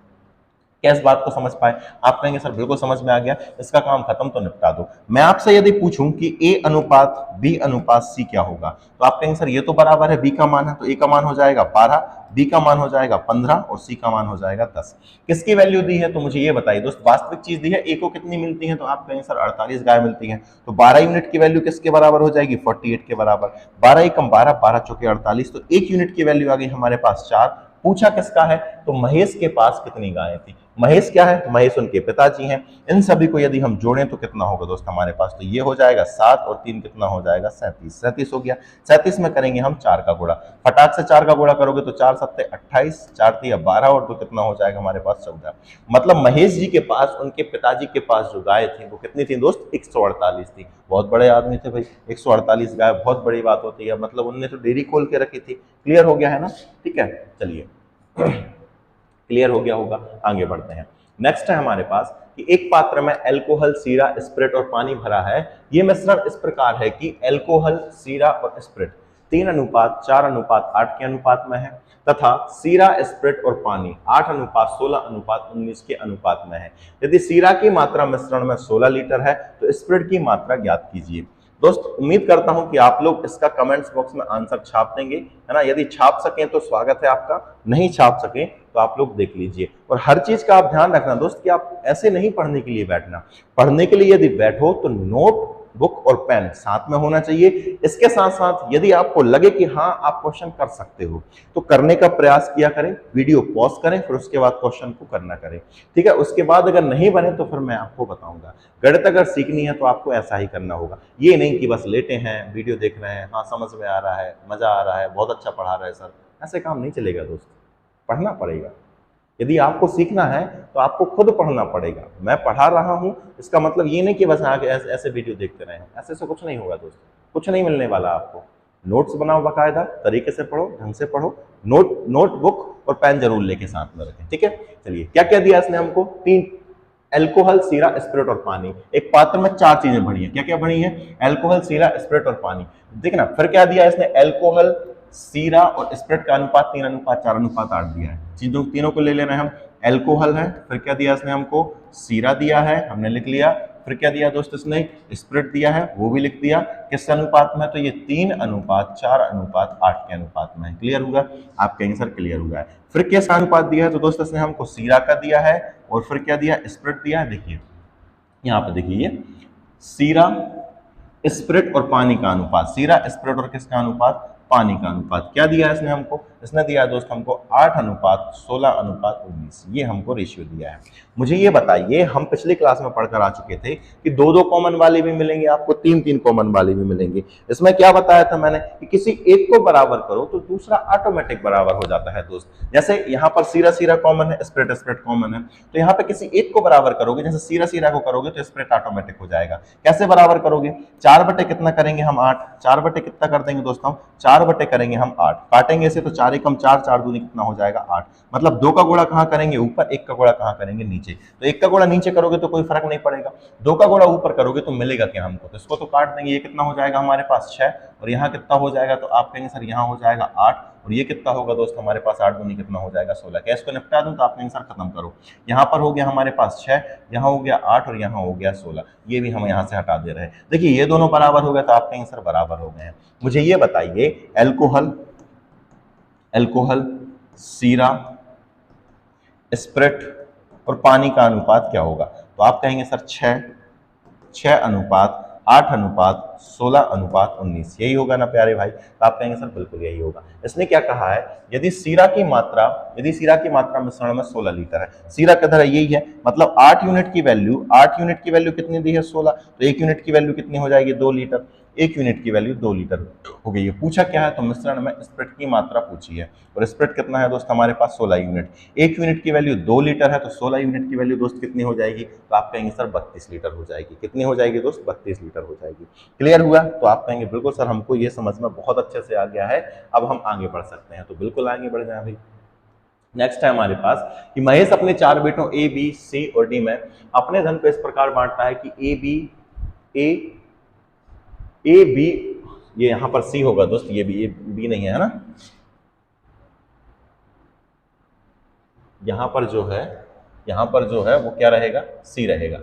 क्या इस बात को समझ पाए? आप कहेंगे सर बिल्कुल समझ में आ गया, इसका काम खत्म, तो निपटा दो। मैं आपसे यदि पूछूं कि ए अनुपात बी अनुपात सी क्या होगा, तो आप कहेंगे सर ये तो बराबर है, बी का मान है तो ए का मान हो जाएगा 12, बी का मान हो जाएगा 15 और सी का मान हो जाएगा 10। किसकी वैल्यू दी है? तो मुझे ये बताइए दोस्त, वास्तविक चीज दी है। ए को कितनी मिलती है? तो आप कहेंगे सर 48 गाय मिलती है। तो 12 यूनिट की वैल्यू किसके बराबर हो जाएगी? 48 के बराबर। 12 एकम 12, 12 चौके 48, तो 1 यूनिट की वैल्यू आ गई हमारे पास 4। पूछा किसका है? तो महेश के पास कितनी गायें थी। महेश क्या है? महेश उनके पिताजी हैं। इन सभी को यदि हम जोड़ें तो कितना होगा दोस्त हमारे पास? तो ये हो जाएगा 7 और 3 कितना हो जाएगा? 37। 37 हो गया। 37 में करेंगे हम 4 का गुणा। फटाक से 4 का गुणा करोगे तो 4 सत्ते 28, 4 तिया 12 और 2 कितना हो जाएगा हमारे पास? 14। मतलब महेश जी के पास, उनके पिताजी के पास जो गाय थी वो कितनी थी दोस्त? 148 थी। बहुत बड़े आदमी थे भाई, 148 गाय बहुत बड़ी बात होती है। मतलब उनने तो डेयरी खोल के रखी थी। क्लियर हो गया है ना? ठीक है, चलिए क्लियर हो गया होगा। आगे बढ़ते हैं। नेक्स्ट है हमारे पास कि एक पात्र में अल्कोहल, सीरा, स्पिरिट और पानी भरा है। यह मिश्रण इस प्रकार है कि अल्कोहल, सीरा और स्पिरिट 3:4:8 के अनुपात में है, तथा सीरा, स्प्रिट और पानी 8:16:19 के अनुपात में है। यदि सीरा की मात्रा मिश्रण में 16 लीटर है तो स्प्रिट की मात्रा ज्ञात कीजिए। दोस्त, उम्मीद करता हूं कि आप लोग इसका कमेंट्स बॉक्स में आंसर छाप देंगे, है ना। यदि छाप सकें तो स्वागत है आपका, नहीं छाप सकें तो आप लोग देख लीजिए। और हर चीज का आप ध्यान रखना दोस्त कि आप ऐसे नहीं पढ़ने के लिए बैठना। पढ़ने के लिए यदि बैठो तो नोट बुक और पेन साथ में होना चाहिए। इसके साथ साथ यदि आपको लगे कि हाँ आप क्वेश्चन कर सकते हो तो करने का प्रयास किया करें, वीडियो पॉज करें, फिर उसके बाद क्वेश्चन को करना करें, ठीक है। उसके बाद अगर नहीं बने तो फिर मैं आपको बताऊंगा। गणित अगर सीखनी है तो आपको ऐसा ही करना होगा, ये नहीं कि बस लेटे हैं, वीडियो देख रहे हैं, हाँ समझ में आ रहा है, मजा आ रहा है, बहुत अच्छा पढ़ा रहा है सर, ऐसे काम नहीं चलेगा दोस्त। पढ़ना पड़ेगा। यदि आपको सीखना है तो आपको खुद पढ़ना पड़ेगा। मैं पढ़ा रहा हूं इसका मतलब ये नहीं कि बस आगे ऐसे वीडियो देखते रहे, ऐसे से कुछ नहीं होगा दोस्तों, कुछ नहीं मिलने वाला आपको। नोट्स बनाओ, बाकायदा तरीके से पढ़ो, ढंग से पढ़ो, नोटबुक और पेन जरूर लेके साथ में रखें, ठीक है। चलिए, क्या क्या दिया इसने हमको? 3 अल्कोहल, सीरा, स्पिरिट और पानी। एक पात्र में 4 चीजें भरी हैं। क्या क्या भरी हैं? अल्कोहल, सीरा, स्पिरिट और पानी। देखना फिर क्या दिया इसने? अल्कोहल, सीरा और स्प्रिट का अनुपात 3:4:8 दिया है। चीजों तीनों को ले लेना है हम। अल्कोहल है, फिर क्या दिया इसने हमको? सीरा दिया है, हमने लिख लिया। फिर क्या दिया दोस्त इसने? स्प्रिट दिया है, वो भी लिख दिया। किस अनुपात में? तो ये 3:4:8 के अनुपात में है। क्लियर हुआ? आपका आंसर क्लियर हुआ है। फिर कैसा अनुपात दिया है? तो दोस्त इसने हमको सीरा का दिया है और फिर क्या दिया? स्प्रिट दिया है। देखिए यहाँ पे देखिए, सीरा, स्प्रिट और पानी का अनुपात। सीरा, स्प्रिट और किसका अनुपात? पानी का अनुपात। क्या दिया है इसने हमको? इसने दिया है दोस्त हमको 8:16:19। ये हमको रेशियो दिया है। मुझे ये बताइए, हम पिछली क्लास में पढ़कर आ चुके थे कि 2-2 कॉमन वाले भी मिलेंगे आपको, 3-3 कॉमन वाले भी मिलेंगे। इसमें क्या बताया था मैंने कि किसी एक को बराबर करो तो दूसरा ऑटोमेटिक बराबर हो जाता है दोस्त। जैसे यहाँ पर सीरा सीरा कॉमन है, स्प्रिट स्प्रिट कॉमन है, तो यहाँ पे किसी एक को बराबर करोगे, जैसे सीरा सीरा को करोगे तो स्प्रिट ऑटोमेटिक हो जाएगा। कैसे बराबर करोगे? 4 बटे कितना करेंगे हम? 8। 4 बटे कितना कर देंगे दोस्तों? 4 बटे करेंगे हम 8। काटेंगे इसे तो 4 एकम 4, 4 दूनी कितना हो जाएगा? 8। मतलब 2 का गुणा कहाँ करेंगे? ऊपर। 1 का गुणा कहाँ करेंगे? नीचे। तो 1 का गुणा नीचे करोगे तो कोई फर्क नहीं पड़ेगा, 2 का गुणा ऊपर करोगे तो मिलेगा क्या हमको? तो इसको तो काट देंगे। ये कितना हो जाएगा हमारे पास? 6। और यहाँ कितना हो जाएगा? तो आप कहेंगे सर यहाँ हो जाएगा 8, और ये कितना होगा दोस्त हमारे पास? 8 दूनी कितना हो जाएगा? 16। क्या इसको निपटा दूं? तो आप कहेंगे सर खत्म करो। यहाँ पर हो गया हमारे पास 6, यहाँ हो गया 8 और यहाँ हो गया 16। ये भी हम यहाँ से हटा दे रहे हैं। देखिए ये दोनों बराबर हो गए तो आप कहेंगे सर बराबर हो गए हैं। मुझे ये बताइए, अल्कोहल, सीरा, स्प्रिट और पानी का अनुपात क्या होगा? तो आप कहेंगे सर 6:8:16:19। यही होगा ना प्यारे भाई? तो आप कहेंगे सर बिल्कुल यही होगा। इसने क्या कहा है? यदि सीरा की मात्रा मिश्रण में 16 लीटर है, सीरा किधर है? यही है, मतलब 8 यूनिट की वैल्यू कितनी दी है? 16। तो 1 यूनिट की वैल्यू कितनी हो जाएगी? 2 लीटर। 1 यूनिट की वैल्यू 2 लीटर हो गई है। पूछा क्या है? तो मिश्रण में स्प्रिट की मात्रा पूछी है, और स्प्रिट कितना है दोस्त हमारे पास? 16 यूनिट। 1 यूनिट की वैल्यू 2 लीटर है, तो 16 यूनिट की वैल्यू दोस्त कितनी हो जाएगी? तो आप कहेंगे सर 32 लीटर हो जाएगी। कितनी हो जाएगी दोस्त? 32 लीटर हो जाएगी। क्लियर हुआ? तो आप कहेंगे बिल्कुल सर हमको ये समझ में बहुत अच्छे से आ गया है, अब हम आगे बढ़ सकते हैं। तो बिल्कुल आगे बढ़ जाए भाई। नेक्स्ट है हमारे पास कि महेश अपने 4 बेटों ए, बी, सी और डी में अपने धन को इस प्रकार बांटता है कि ए बी, ये यहां पर सी होगा दोस्त, ये बी नहीं है ना, यहां पर जो है वो क्या रहेगा? सी रहेगा।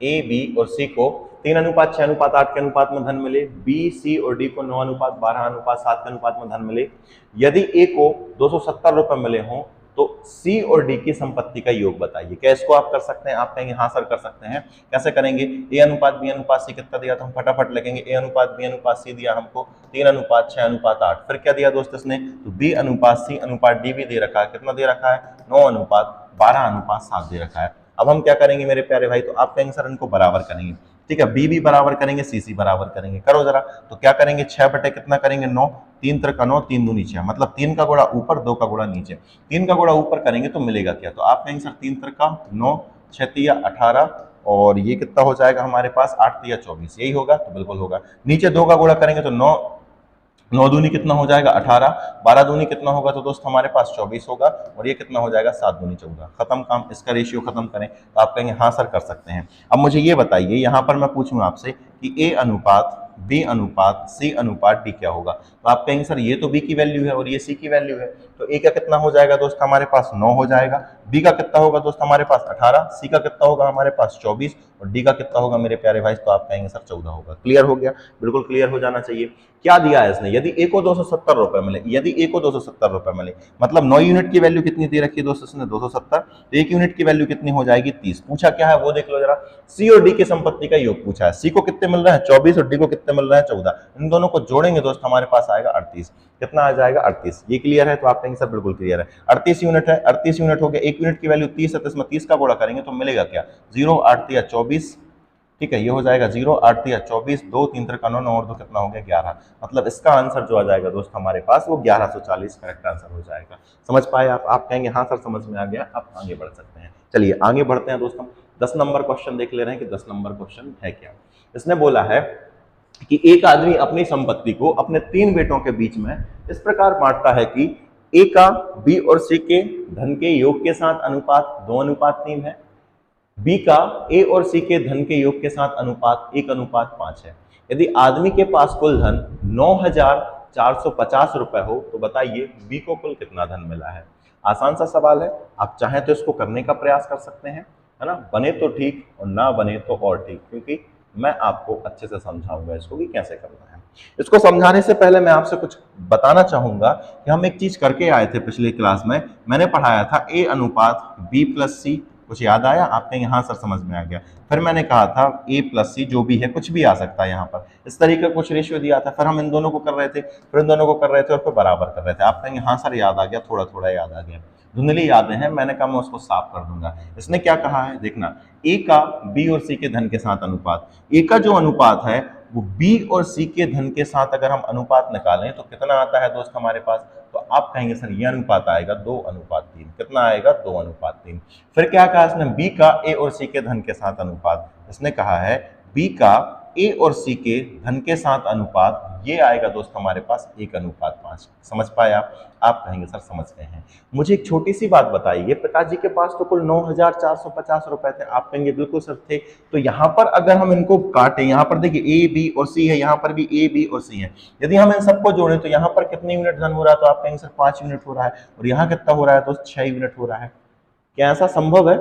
ए, बी और सी को 3:6:8 के अनुपात में धन मिले, बी, सी और डी को 9:12:7 के अनुपात में धन मिले। यदि ए को 270 रुपए मिले हों तो सी और डी की संपत्ति का योग बताइए। क्या इसको आप कर सकते हैं? आप कहेंगे हाँ सर कर सकते हैं। कैसे करेंगे? ए अनुपात बी अनुपात सी कितना दिया था? हम फटाफट लिखेंगे। ए अनुपात बी अनुपात सी दिया हमको 3:6:8। फिर क्या दिया दोस्त इसने? तो बी अनुपात सी अनुपात डी भी दे रखा है। कितना दे रखा है? 9:12:7 दे रखा है। अब हम क्या करेंगे मेरे प्यारे भाई? तो आप कहेंगे सर इनको बराबर करेंगे, ठीक है। बी बराबर करेंगे, सी बराबर करेंगे। करो जरा। तो क्या करेंगे? 6 बटे कितना करेंगे? 9। 3 त्रिका 9, 3 दूनी 6, मतलब 3 का गुणा ऊपर, 2 का गुणा नीचे। 3 का गुणा ऊपर करेंगे तो मिलेगा क्या? तो आप कहेंगे सर 3 त्रिका 9, 6 तिया 18, और ये कितना हो जाएगा हमारे पास? 8 तिया 24। यही होगा? तो बिल्कुल होगा। नीचे 2 का गुणा करेंगे तो 9 दूनी कितना हो जाएगा? 18। 12 दूनी कितना होगा? तो दोस्त हमारे पास 24 होगा, और ये कितना हो जाएगा? 7 दूनी 14। खत्म काम। इसका रेशियो खत्म करें तो आप कहेंगे हाँ सर कर सकते हैं। अब मुझे ये बताइए, यहाँ पर मैं पूछूंगा आपसे कि ए अनुपात बी अनुपात सी अनुपात डी क्या होगा। तो आप कहेंगे सर ये तो बी की वैल्यू है और ये सी की वैल्यू है, तो ए का कितना हो जाएगा दोस्त हमारे पास 9 हो जाएगा, बी का कितना होगा दोस्त हमारे पास 18, सी का कितना होगा हमारे पास 24 और डी का कितना होगा मेरे प्यारे भाई, तो आप कहेंगे सर 14 होगा। क्लियर हो गया, बिल्कुल क्लियर हो जाना चाहिए। क्या दिया है इसने, यदि ए को 270 रुपए मिले, यदि ए को 270 रुपए मिले, मतलब 9 यूनिट की वैल्यू कितनी दे रखी है दोस्तों इसने 270, तो 1 यूनिट की वैल्यू कितनी हो जाएगी 30। पूछा क्या है वो देख लो जरा, सी और डी की संपत्ति का योग पूछा है, सी को कितने मिल रहा है 24 और डी को कितने मिल रहा है 14, इन दोनों को जोड़ेंगे दोस्त हमारे पास आएगा 38। कितना आ जाएगा 38। ये क्लियर है, तो आप कहेंगे सर बिल्कुल क्लियर है। 38 यूनिट है, 38 यूनिट हो गया, 1 यूनिट की वैल्यू 30 है, तो इसमें 30 का गुणा करेंगे तो मिलेगा क्या 0 8 या 24, ठीक है, ये हो जाएगा 0 8 या 24, 2 3 का 9, 9 और 2 कितना हो गया 11। मतलब इसका आंसर जो आ जाएगा दोस्त हमारे पास वो 1140 करेक्ट आंसर हो जाएगा। समझ पाए आप कहेंगे हाँ सर समझ में आ गया, आप आगे बढ़ सकते हैं। चलिए आगे बढ़ते हैं दोस्तों, 10 नंबर क्वेश्चन देख ले रहे हैं कि 10 नंबर क्वेश्चन है क्या। इसने बोला है कि एक आदमी अपनी संपत्ति को अपने 3 बेटों के बीच में इस प्रकार बांटता है कि ए का बी और सी के धन के योग के साथ अनुपात 2:3 है, बी का ए और सी के धन के योग के साथ अनुपात 1:5 है। यदि आदमी के पास कुल धन 9,450 रुपए हो तो बताइए बी को कुल कितना धन मिला है। आसान सा सवाल है, आप चाहें तो इसको करने का प्रयास कर सकते हैं, है ना, बने तो ठीक और ना बने तो और ठीक, क्योंकि मैं आपको अच्छे से समझाऊंगा इसको कि कैसे करना है। इसको समझाने से पहले मैं आपसे कुछ बताना चाहूंगा कि हम एक चीज करके आए थे पिछली क्लास में, मैंने पढ़ाया था ए अनुपात बी प्लस सी, कुछ याद आया आपके, यहाँ सर समझ में आ गया। फिर मैंने कहा था ए प्लस सी जो भी है कुछ भी आ सकता है, यहाँ पर इस तरीके का कुछ रेशियो दिया था, फिर हम इन दोनों को कर रहे थे, फिर इन दोनों को कर रहे थे और फिर बराबर कर रहे थे। आप कहेंगे हाँ सर याद आ गया, थोड़ा थोड़ा याद आ गया, धुंधली यादें हैं, मैंने कहा मैं उसको साफ कर दूंगा। इसने क्या कहा है देखना, ए का बी और सी के धन के साथ अनुपात, ए का जो अनुपात है वो बी और सी के धन के साथ अगर हम अनुपात निकालें तो कितना आता है दोस्त हमारे पास, तो आप कहेंगे सर ये अनुपात आएगा 2:3। कितना आएगा 2:3। फिर क्या कहा इसने, बी का ए और सी के धन के साथ अनुपात, इसने कहा है बी का ए और सी के धन के साथ अनुपात, ये आएगा दोस्त हमारे पास 1:5। समझ पाए आप कहेंगे सर समझ गए हैं। मुझे एक छोटी सी बात बताइए, पिताजी के पास तो कुल 9,450 रुपए थे, आप कहेंगे बिल्कुल सर थे, तो यहाँ पर अगर हम इनको काटें, यहाँ पर देखिए ए बी और सी है, यहाँ पर भी ए बी और सी है, यदि हम इन सबको जोड़ें तो यहाँ पर कितने यूनिट धन हो रहा है, तो आप कहेंगे सर 5 यूनिट हो रहा है, और यहाँ कितना हो रहा है दोस्त 6 यूनिट हो रहा है। क्या ऐसा संभव है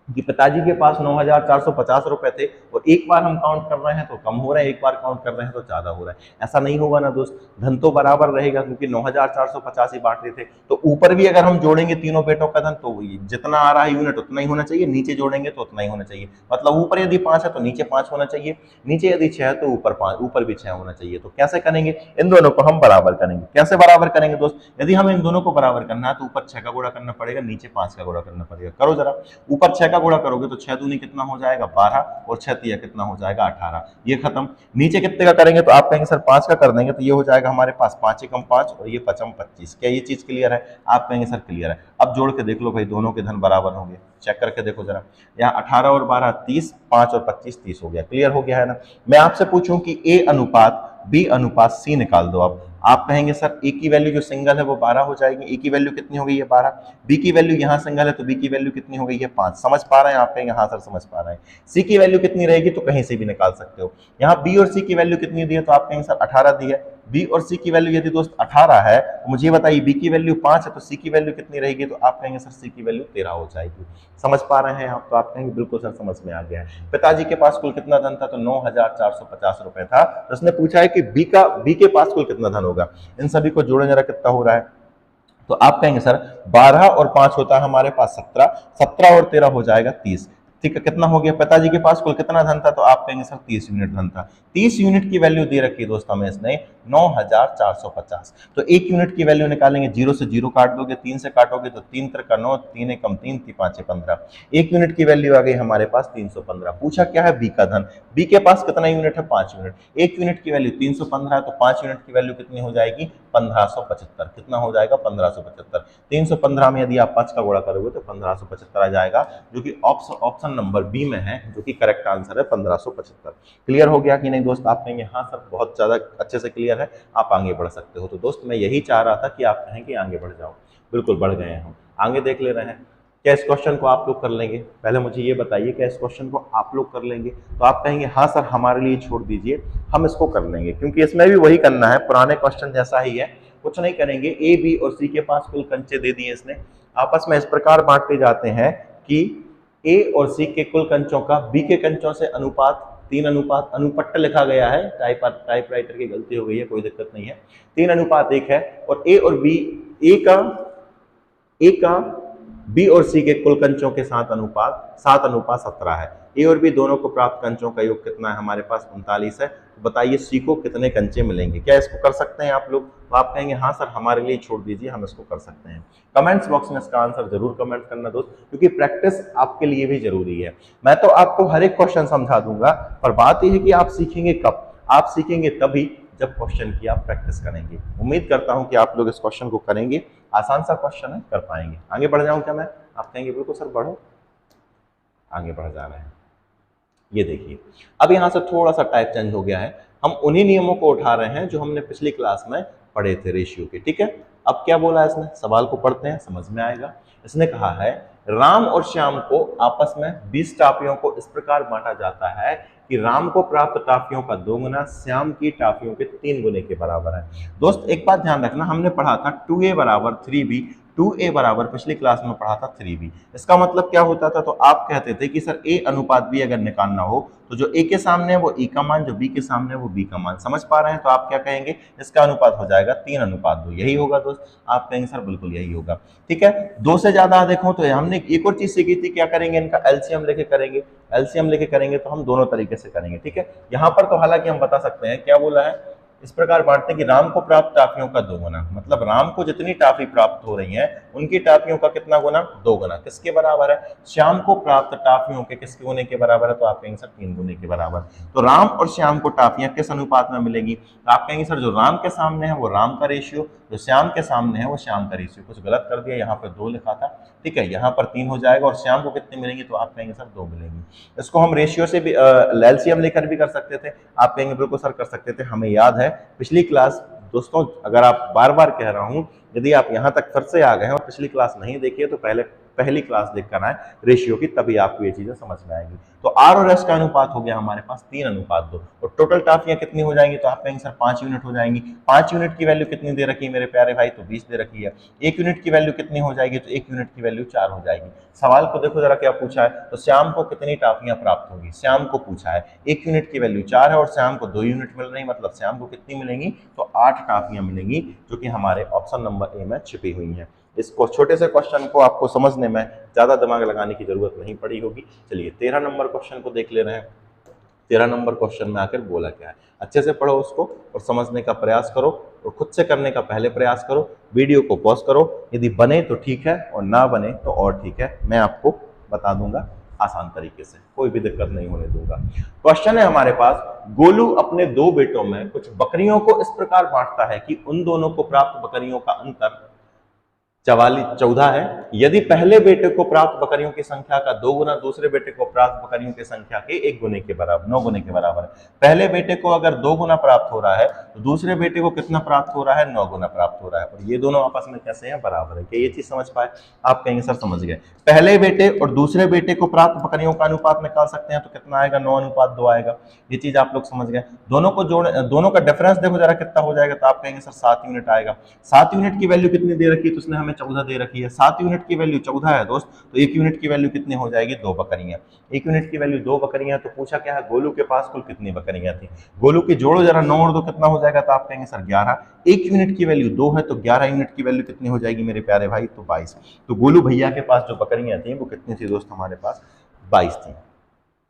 कि पिताजी के पास 9,450 रुपए थे और एक बार हम काउंट कर रहे हैं तो कम हो रहे हैं, एक बार काउंट कर रहे हैं तो ज्यादा हो रहा है? ऐसा नहीं होगा ना दोस्त, धन तो बराबर रहेगा क्योंकि 9,450 ही बांट रहे थे, तो ऊपर भी अगर हम जोड़ेंगे तीनों बेटों का धन तो जितना आ रहा है यूनिट उतना ही होना चाहिए, नीचे जोड़ेंगे तो उतना ही होना चाहिए। मतलब ऊपर यदि 5 है तो नीचे 5 होना चाहिए, नीचे यदि 6 है तो ऊपर 5, ऊपर भी 6 होना चाहिए। तो कैसे करेंगे, इन दोनों को हम बराबर करेंगे। कैसे बराबर करेंगे दोस्त, यदि हम इन दोनों को बराबर करना है तो ऊपर 6 का गुणा करना पड़ेगा, नीचे 5 का गुणा करना पड़ेगा। करो जरा, ऊपर 6 का गुणा करोगे तो 6 दूनी कितना हो जाएगा 12 और 6 तिया कितना हो जाएगा 18, ये खत्म। नीचे कितने का करेंगे तो आप कहेंगे सर 5 का कर देंगे तो ये हो जाएगा हमारे पास 5 एकम 5 और ये 5 25। क्या ये चीज क्लियर है? आप कहेंगे सर क्लियर है। अब जोड़ के देख लो भाई, दोनों के धन बराबर होंगे, चेक करके देखो जरा, यहाँ 18 और 12 30, 5 और 25 30 हो गया। क्लियर हो गया है ना। मैं आपसे पूछूं कि ए अनुपात बी अनुपात सी निकाल दो। आप कहेंगे सर ए की वैल्यू जो सिंगल है वो 12 हो जाएगी, ए की वैल्यू कितनी हो गई है 12, बी की वैल्यू यहाँ सिंगल है तो बी की वैल्यू कितनी हो गई है 5। समझ पा रहे हैं? आप कहेंगे हाँ सर समझ पा रहे हैं। सी की वैल्यू कितनी रहेगी तो कहीं से भी निकाल सकते हो। यहाँ बी और सी की वैल्यू कितनी दी है तो आप कहेंगे सर 18 दी है। बी और सी की वैल्यू यदि दोस्त 18 है तो मुझे बताइए बी की वैल्यू 5 है तो सी की वैल्यू कितनी रहेगी, तो आप कहेंगे सर सी की वैल्यू 13 हो जाएगी। समझ पा रहे हैं आप? तो आप कहेंगे बिल्कुल सर समझ में आ गया है। पिताजी के पास कुल कितना धन था तो 9,450 रुपए था। तो उसने पूछा है कि बी के पास कुल कितना धन होगा। इन सभी को जोड़े जरा कितना हो रहा है, तो आप कहेंगे सर 12 और 5 होता है हमारे पास 17, 17 और 13 हो जाएगा 30। ठीक है, कितना हो गया? पिताजी के पास कुल कितना धन था तो आप कहेंगे सर 30 यूनिट धन था। 30 यूनिट की वैल्यू दे रखी है दोस्त हमें इसने 9,450। तो 1 यूनिट की वैल्यू निकालेंगे, 0 से 0 काट दोगे, 3 से काटोगे तो 3 3 9, 3 एकम 3, 3 5 15। 1 यूनिट की वैल्यू आ गई हमारे पास 315। पूछा क्या है? बी का धन। बी के पास कितना यूनिट है? 5 यूनिट। 1 यूनिट की वैल्यू 315 है तो 5 यूनिट की वैल्यू कितनी हो जाएगी? 1575। कितना हो जाएगा? 1575। 315 में यदि आप 5 का गुणा करोगे तो 1575 आ जाएगा, जो कि ऑप्शन नंबर बी में है, जो कि करेक्ट आंसर है 1575। क्लियर हो गया कि नहीं दोस्त? आप कहेंगे हाँ सर बहुत ज्यादा अच्छे से क्लियर है, आप आगे बढ़ सकते हो। तो दोस्त मैं यही चाह रहा था कि आप कहें कि आगे बढ़ जाओ, बिल्कुल बढ़ गए हम। आगे देख ले रहे हैं, क्या इस क्वेश्चन को आप लोग कर लेंगे? पहले मुझे ये बताइए, क्या इस क्वेश्चन को आप लोग कर लेंगे? तो आप कहेंगे हाँ सर हमारे लिए छोड़ दीजिए, हम इसको कर लेंगे, क्योंकि इसमें भी वही करना है, पुराने क्वेश्चन जैसा ही है, कुछ नहीं करेंगे। ए, बी और सी के पास कुल कंचे दे दिए इसने, आपस में इस प्रकार बांटते जाते हैं कि ए और सी के कुल कंचों का बी के कंचों से अनुपात 3 अनुपट्ट लिखा गया है, टाइपराइटर की गलती हो गई है, कोई दिक्कत नहीं है, 3:1 है। और ए और बी, ए का बी और सी के कुल कंचों के साथ अनुपात 7:17 है। ए और बी दोनों को प्राप्त कंचों का योग कितना है? हमारे पास 39 है। तो बताइए सी को कितने कंचे मिलेंगे? क्या इसको कर सकते हैं आप लोग? तो आप कहेंगे हाँ सर हमारे लिए छोड़ दीजिए, हम इसको कर सकते हैं। कमेंट्स बॉक्स में इसका आंसर जरूर कमेंट करना दोस्त, क्योंकि प्रैक्टिस आपके लिए भी जरूरी है। मैं तो आपको हर एक क्वेश्चन समझा दूंगा, पर बात यह है कि आप सीखेंगे कब? आप सीखेंगे तभी जब क्वेश्चन की आप प्रैक्टिस करेंगे। उम्मीद करता हूं कि आप लोग इस क्वेश्चन को करेंगे, आसान सा क्वेश्चन है, कर पाएंगे। आगे बढ़ जाऊं क्या मैं? आप कहेंगे बिल्कुल सर बढ़ो, आगे बढ़ जा रहे हैं। ये देखिए, अब यहां से थोड़ा सा टाइप चेंज हो गया है, हम उन्हीं नियमों को उठा रहे हैं जो हमने पिछली क्लास में पढ़े थे रेशियो के, ठीक है। अब क्या बोला है इसने? सवाल को पढ़ते हैं, समझ में आएगा। इसने कहा है राम और श्याम को आपस में 20 टाफियों को इस प्रकार बांटा जाता है कि राम को प्राप्त टाफियों का 2 गुना श्याम की टाफियों के 3 गुने के बराबर है। दोस्त एक बात ध्यान रखना, हमने पढ़ा था 2a बराबर 3b, 2a बराबर पिछली क्लास में पढ़ा था 3b। इसका मतलब क्या होता था? तो आप कहते थे कि सर a अनुपात b अगर निकालना हो तो जो a के सामने है वो e का मान, जो b के सामने है वो b का मान। समझ पा रहे हैं? तो आप क्या कहेंगे? इसका अनुपात हो जाएगा 3:2। यही होगा दोस्त? आप कहेंगे सर बिल्कुल यही होगा, ठीक है। 2 से ज्यादा देखो तो हमने एक और चीज सीखी थी, क्या करेंगे? इनका एलसीएम लेके करेंगे। एलसीएम लेके करेंगे तो हम दोनों तरीके से करेंगे, ठीक है। यहाँ पर तो हालांकि हम बता सकते हैं, क्या बोला है? इस प्रकार बांटते हैं कि राम को प्राप्त टाफियों का 2 गुना, मतलब राम को जितनी टाफी प्राप्त हो रही है उनकी टाफियों का कितना गुना? 2 गुना। किसके बराबर है? श्याम को प्राप्त टाफियों के किसके गुने के बराबर है? तो आप कहेंगे सर 3 गुने के बराबर। तो राम और श्याम को टाफियां किस अनुपात में मिलेंगी? तो आप कहेंगे सर जो राम के सामने है वो राम का रेशियो, जो श्याम के सामने है वो श्याम का रेशियो। कुछ गलत कर दिया, यहाँ पर 2 लिखा था, ठीक है, यहाँ पर 3 हो जाएगा। और श्याम को कितने मिलेंगे? तो आप कहेंगे सर 2 मिलेंगे। इसको हम रेशियो से भी एलसीएम लेकर भी कर सकते थे। आप कहेंगे बिल्कुल सर कर सकते थे, हमें याद है पिछली क्लास। दोस्तों अगर आप बार बार कह रहा हूं, यदि आप यहां तक फिर से आ गए हैं और पिछली क्लास नहीं देखी है तो पहली क्लास देखकर आए रेशियो की, तभी आपको ये चीजें समझ में आएंगी। तो आर और एस का अनुपात हो गया हमारे पास 3:2। और टोटल टाफियां कितनी हो जाएंगी? तो आप कहेंगे सर 5 यूनिट हो जाएंगी। 5 यूनिट की वैल्यू कितनी दे रखी है मेरे प्यारे भाई? तो 20 दे रखी है। 1 यूनिट की वैल्यू कितनी हो जाएगी? तो 1 यूनिट की वैल्यू 4 हो जाएगी। सवाल को देखो जरा क्या पूछा है, तो श्याम को कितनी टाफियां प्राप्त होगी? श्याम को पूछा है, 1 यूनिट की वैल्यू 4 है और श्याम को 2 यूनिट मिल रही, मतलब श्याम को कितनी मिलेंगी? तो 8 टाफियां मिलेंगी, जो कि हमारे ऑप्शन नंबर ए में छिपी हुई हैं। इसको छोटे से क्वेश्चन को आपको समझने में ज्यादा दिमाग लगाने की जरूरत नहीं पड़ी होगी। चलिए 13 नंबर क्वेश्चन को देख ले रहे हैं। 13 नंबर क्वेश्चन में आकर बोला क्या है, अच्छे से पढ़ो उसको और समझने का प्रयास करो, और खुद से करने का पहले प्रयास करो। वीडियो को पॉज करो, यदि बने तो ठीक है और ना बने तो और ठीक है, मैं आपको बता दूंगा आसान तरीके से, कोई भी दिक्कत नहीं होने दूंगा। क्वेश्चन है हमारे पास, गोलू अपने 2 बेटों में कुछ बकरियों को इस प्रकार बांटता है कि उन दोनों को प्राप्त बकरियों का अंतर 14 है। यदि पहले बेटे को प्राप्त बकरियों की संख्या का 2 गुना दूसरे बेटे को प्राप्त बकरियों की संख्या के 1 गुने के बराबर, 9 गुने के बराबर है। पहले बेटे को अगर 2 गुना प्राप्त हो रहा है तो दूसरे बेटे को कितना प्राप्त हो रहा है? 9 गुना प्राप्त हो रहा है। और ये दोनों आपस में कैसे हैं? बराबर है। क्या ये चीज समझ पाए? आप कहेंगे सर समझ गए। पहले बेटे और दूसरे बेटे को प्राप्त बकरियों का अनुपात निकाल सकते हैं, तो कितना आएगा? 9:2 आएगा। ये चीज आप लोग समझ गए। दोनों को जोड़, दोनों का डिफरेंस देखो जरा कितना हो जाएगा, तो आप कहेंगे सर 7 यूनिट आएगा। 7 यूनिट की वैल्यू कितनी दे रखी है? तो उसने हमें 14 दे रखी है। 7 यूनिट की वैल्यू 14 है दोस्त, तो 1 यूनिट की वैल्यू कितनी हो जाएगी? 2 बकरियां। 1 यूनिट की वैल्यू 2 बकरियां। तो पूछा क्या है, गोलू के पास कुल कितनी बकरियां थी? गोलू की जोड़ो जरा, 9 और 2 कितना हो जाएगा? तो आप कहेंगे सर 11। 1 यूनिट की वैल्यू 2 है, तो 11 यूनिट की वैल्यू कितनी हो जाएगी मेरे प्यारे भाई? तो 22। तो गोलू भैया के पास जो बकरियां थी वो कितनी थी दोस्त? हमारे पास 22 थी।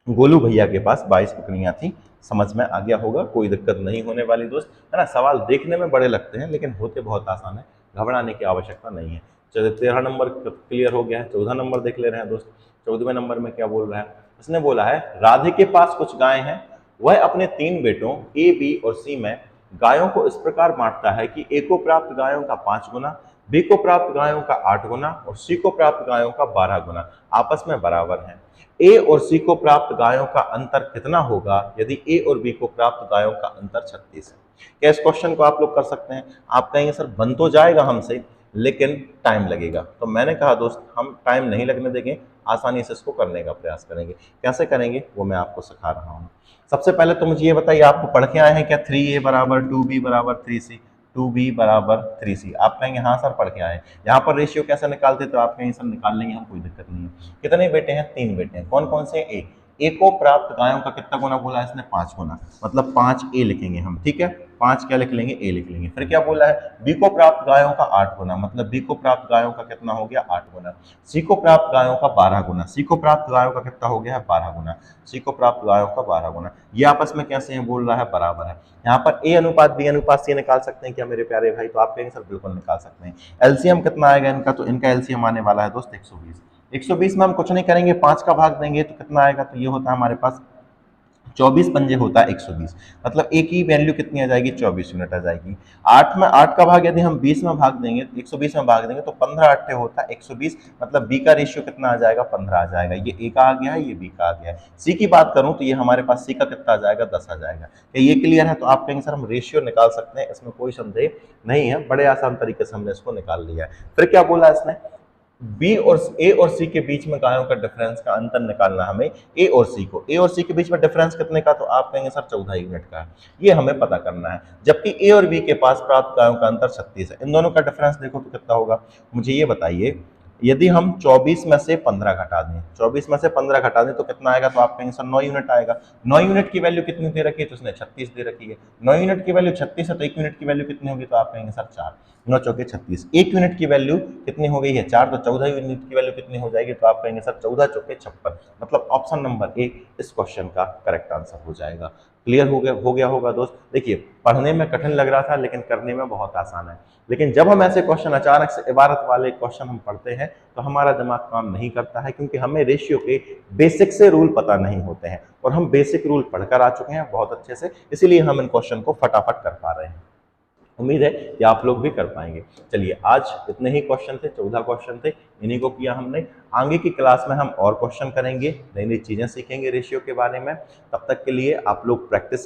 गोलू भैया के पास 22 बकरियां थी। समझ में आ गया होगा, कोई दिक्कत नहीं होने वाली दोस्त, है ना। सवाल देखने में बड़े लगते हैं लेकिन होते बहुत आसान है, घबराने की आवश्यकता नहीं है। चलिए 13 नंबर क्लियर हो गया है। 14 नंबर देख ले रहे हैं दोस्त। 14वें नंबर में क्या बोल रहा है? उसने बोला है राधे के पास कुछ गाय हैं, वह अपने 3 बेटों ए, बी और सी में गायों को इस प्रकार बांटता है कि ए को प्राप्त गायों का 5 गुना, बी को प्राप्त गायों का 8 गुना और सी को प्राप्त गायों का 12 गुना आपस में बराबर है। ए और सी को प्राप्त गायों का अंतर कितना होगा यदि ए और बी को प्राप्त गायों का अंतर 36 है? क्या इस क्वेश्चन को आप लोग कर सकते हैं? आप कहेंगे सर बन तो जाएगा हमसे, लेकिन टाइम लगेगा। तो मैंने कहा दोस्त हम टाइम नहीं लगने देंगे, आसानी से इसको करने का प्रयास करेंगे। कैसे करेंगे वो मैं आपको सिखा रहा हूँ। सबसे पहले तो मुझे ये बताइए, आपको पढ़ के आए हैं क्या 3a बराबर 2b बराबर 3c, 2b बराबर 3c? आप कहेंगे हाँ सर पढ़ के आए हैं। यहाँ पर रेशियो कैसे निकालते, तो आप कहेंगे सर निकाल लेंगे हम, कोई दिक्कत नहीं है। कितने बेटे हैं? 3 बेटे हैं। कौन कौन से? ए को प्राप्त गायों का कितना गुना बोला है इसने? 5 गुना, मतलब 5a लिखेंगे हम, ठीक है। 5 क्या लिख लेंगे? ए लिख लेंगे। फिर क्या बोला है? बी को प्राप्त गायों का 8 गुना, मतलब बी को प्राप्त गायों का कितना हो गया? 8 गुना। सी को प्राप्त गायों का 12 गुना, सी को प्राप्त गायों का कितना हो गया है? 12 गुना। सी को प्राप्त गायों का 12 गुना। ये आपस में कैसे हैं? बोल रहा है बराबर है। यहाँ पर ए अनुपात बी अनुपात सी निकाल सकते हैं क्या मेरे प्यारे भाई? तो आप कहेंगे सर बिल्कुल निकाल सकते हैं। एलसीएम कितना आएगा इनका? तो इनका एलसीएम आने वाला है दोस्त 120। 120 में हम कुछ नहीं करेंगे, 5 का भाग देंगे तो कितना आएगा? तो ये होता है हमारे पास 24 पंजे होता है 120, मतलब ए की वैल्यू कितनी आ जाएगी? 24 यूनिट आ जाएगी। 8 में 8 का भाग यदि हम 20 में भाग देंगे, 120 में भाग देंगे तो 15 अट्ठे होता है 120, मतलब बी का रेशियो कितना आ जाएगा? 15 आ जाएगा। ये ए का आ गया है, ये बी का आ गया है। सी की बात करूं तो ये हमारे पास सी का कितना आ जाएगा? 10 आ जाएगा। क्या ये क्लियर है? तो आप कहेंगे सर हम रेशियो निकाल सकते हैं, इसमें कोई संदेह नहीं है, बड़े आसान तरीके से हमने इसको निकाल लिया है। फिर क्या बोला इसने? बी और ए और सी के बीच में गायों का डिफरेंस का अंतर निकालना हमें। ए और सी को, ए और सी के बीच में डिफरेंस कितने का? तो आप कहेंगे सर 14 यूनिट का। ये हमें पता करना है। जबकि ए और बी के पास प्राप्त गायों का अंतर 36 है। इन दोनों का डिफरेंस देखो तो कितना होगा? मुझे ये बताइए, यदि हम 24 में से 15 घटा दें, 24 में से 15 घटा दें तो कितना आएगा? तो आप कहेंगे सर 9 यूनिट आएगा। 9 यूनिट की वैल्यू कितनी दे रखी है? तो उसने 36 दे रखी है। 9 यूनिट की वैल्यू 36 है तो 1 यूनिट की वैल्यू कितनी होगी? तो आप कहेंगे सर 4। 9 चौके 36। 1 यूनिट की वैल्यू कितनी हो गई है? 4, तो 14 यूनिट की वैल्यू कितनी हो जाएगी? तो आप कहेंगे सर 14 चौके 56, मतलब ऑप्शन नंबर ए इस क्वेश्चन का करेक्ट आंसर हो जाएगा। क्लियर हो गया होगा दोस्त। देखिए पढ़ने में कठिन लग रहा था लेकिन करने में बहुत आसान है। लेकिन जब हम ऐसे क्वेश्चन, अचानक से इबारत वाले क्वेश्चन हम पढ़ते हैं तो हमारा दिमाग काम नहीं करता है, क्योंकि हमें रेशियो के बेसिक से रूल पता नहीं होते हैं, और हम बेसिक रूल पढ़कर आ चुके हैं बहुत अच्छे से, इसीलिए हम इन क्वेश्चन को फटाफट कर पा रहे हैं। उम्मीद है कि आप लोग भी कर पाएंगे। चलिए आज इतने ही क्वेश्चन थे, 14 क्वेश्चन थे, इन्हीं को किया हमने। आगे की क्लास में हम और क्वेश्चन करेंगे, नई नई चीजें सीखेंगे रेशियो के बारे में। तब तक के लिए आप लोग प्रैक्टिस